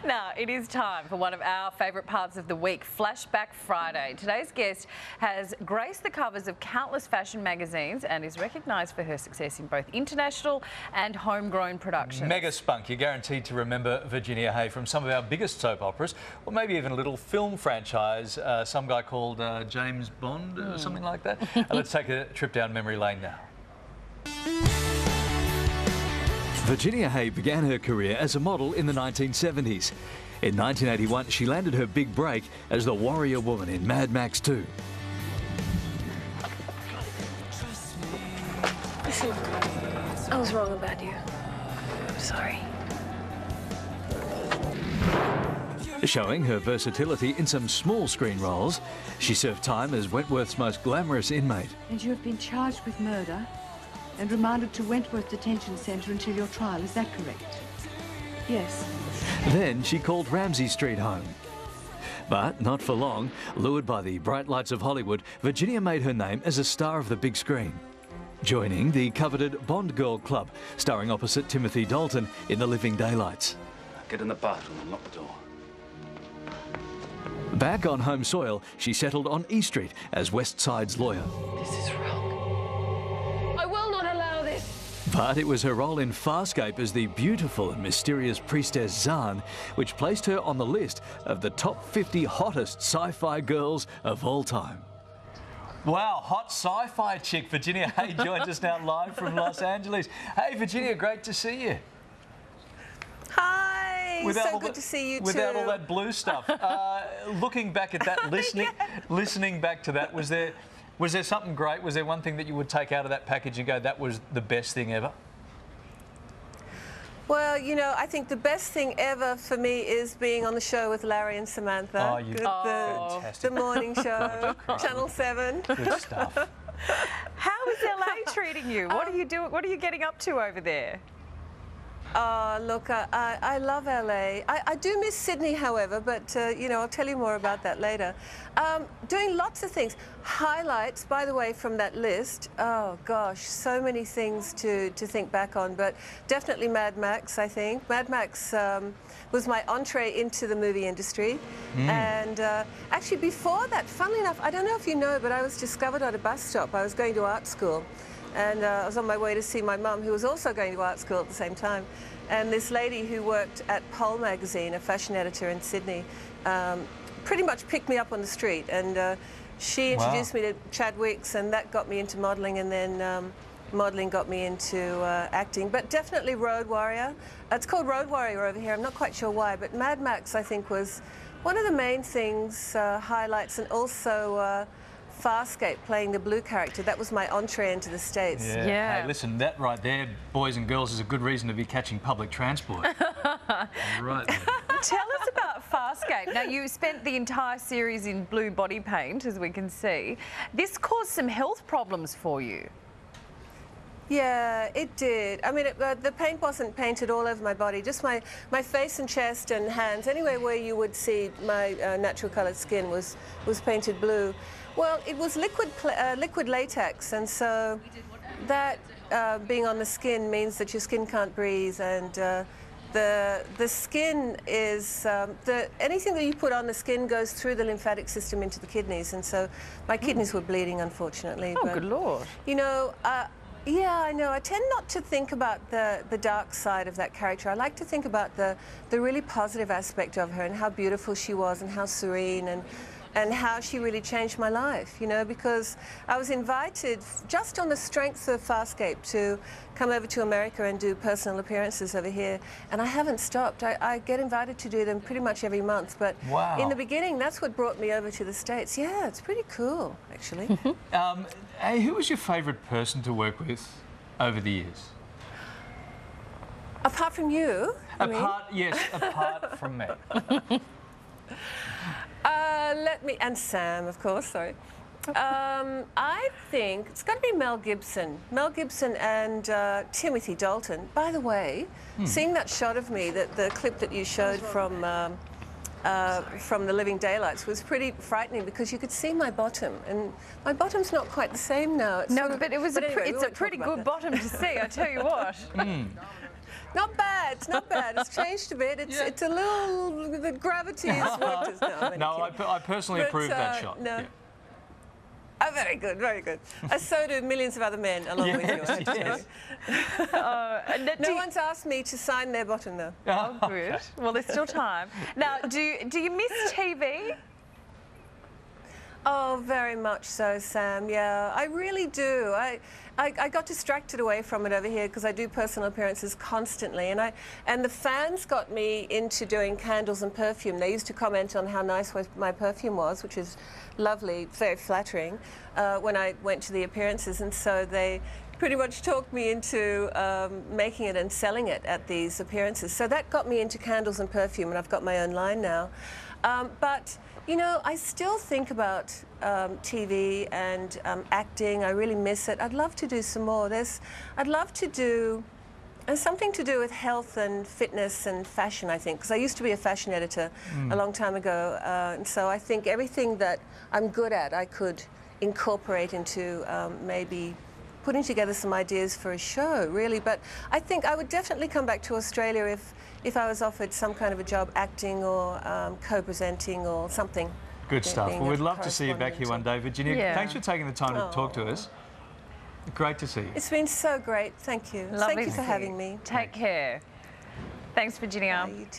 Now, it is time for one of our favourite parts of the week, Flashback Friday. Today's guest has graced the covers of countless fashion magazines and is recognised for her success in both international and homegrown productions. Mega spunk. You're guaranteed to remember Virginia Hay from some of our biggest soap operas, or maybe even a little film franchise, some guy called James Bond, or something like that. Let's take a trip down memory lane now. Virginia Hay began her career as a model in the 1970s. In 1981, she landed her big break as the warrior woman in Mad Max 2. Listen, I was wrong about you. I'm sorry. Showing her versatility in some small screen roles, she served time as Wentworth's most glamorous inmate. And you have been charged with murder and remanded to Wentworth Detention Centre until your trial. Is that correct? Yes. Then she called Ramsay Street home. But not for long. Lured by the bright lights of Hollywood, Virginia made her name as a star of the big screen, joining the coveted Bond Girl Club, starring opposite Timothy Dalton in The Living Daylights. Get in the bathroom and lock the door. Back on home soil, she settled on E Street as West Side's lawyer. This is wrong. I will not allow this. But it was her role in Farscape as the beautiful and mysterious priestess Zahn which placed her on the list of the top 50 hottest sci-fi girls of all time. Wow, hot sci-fi chick Virginia Hay joins us now live from Los Angeles. Hey, Virginia, great to see you. Hi, so good to see you too. Without all that blue stuff. Looking back at that, listening back to that, was there something great? Was there one thing that you would take out of that package and go, that was the best thing ever? Well, you know, I think the best thing ever for me is being on the show with Larry and Samantha. Fantastic. The morning show, Channel 7. Good stuff. How is LA treating you? What are you doing? What are you getting up to over there? Look, I love LA. I do miss Sydney, however, but, you know, I'll tell you more about that later. Doing lots of things. Highlights, by the way, from that list. Oh, gosh, so many things to think back on, but definitely Mad Max, I think. Mad Max was my entree into the movie industry. And actually, before that, funnily enough, I don't know if you know, but I was discovered at a bus stop. I was going to art school. And I was on my way to see my mum, who was also going to art school at the same time. And this lady who worked at Pole magazine, a fashion editor in Sydney, pretty much picked me up on the street. And she introduced me to Chad Wicks, and that got me into modelling, and then modelling got me into acting. But definitely Road Warrior. It's called Road Warrior over here. I'm not quite sure why, but Mad Max, I think, was one of the main things, highlights, and also Farscape, playing the blue character. That was my entree into the States. Yeah. Hey, listen, that right there, boys and girls, is a good reason to be catching public transport. Right there. Tell us about Farscape. Now, you spent the entire series in blue body paint, as we can see. This caused some health problems for you. Yeah, it did. I mean, the paint wasn't painted all over my body, just my face and chest and hands. Anywhere where you would see my natural coloured skin was painted blue. Well, it was liquid latex, and so that being on the skin means that your skin can't breathe, and the skin is anything that you put on the skin goes through the lymphatic system into the kidneys, and so my kidneys were bleeding, unfortunately. Oh, but, good Lord. You know, yeah, I know. I tend not to think about the dark side of that character. I like to think about the really positive aspect of her and how beautiful she was and how serene and how she really changed my life, you know, because I was invited just on the strength of Farscape to come over to America and do personal appearances over here, and I haven't stopped. I get invited to do them pretty much every month, but in the beginning, that's what brought me over to the States. Yeah, it's pretty cool, actually. Hey, who was your favourite person to work with over the years? Apart from you? Yes, apart from me. And Sam, of course, sorry. I think it's got to be Mel Gibson. Mel Gibson and Timothy Dalton. By the way, seeing that shot of me, the clip that you showed from The Living Daylights was pretty frightening because you could see my bottom, and my bottom's not quite the same now. It's but it was it's a pretty good bottom to see, I tell you what. Not bad, not bad. It's changed a bit. It's a little, the gravity has worked as No, I personally approve that shot. No. Yeah. Oh, very good, very good. So do millions of other men along with you. I have to tell you. No one's asked me to sign their bottom though. Oh, good. Well, there's still time. Now, do you miss TV? Oh, very much so, Sam. Yeah, I really do. I got distracted away from it over here because I do personal appearances constantly, and the fans got me into doing candles and perfume. They used to comment on how nice my perfume was, which is lovely, very flattering, when I went to the appearances, and so they pretty much talked me into making it and selling it at these appearances. So that got me into candles and perfume, and I've got my own line now. But you know, I still think about TV and acting. I really miss it. I'd love to do some more. I'd love to do something to do with health and fitness and fashion, I think, because I used to be a fashion editor a long time ago. And so I think everything that I'm good at, I could incorporate into maybe putting together some ideas for a show, really. But I think I would definitely come back to Australia if I was offered some kind of a job acting or co-presenting or something. Good stuff. Well, we'd love to see you back here one day, Virginia. Yeah. Thanks for taking the time to talk to us. Great to see you. It's been so great. Thank you. Lovely Thank you for having me. Take care. Thanks, Virginia. Bye, you too.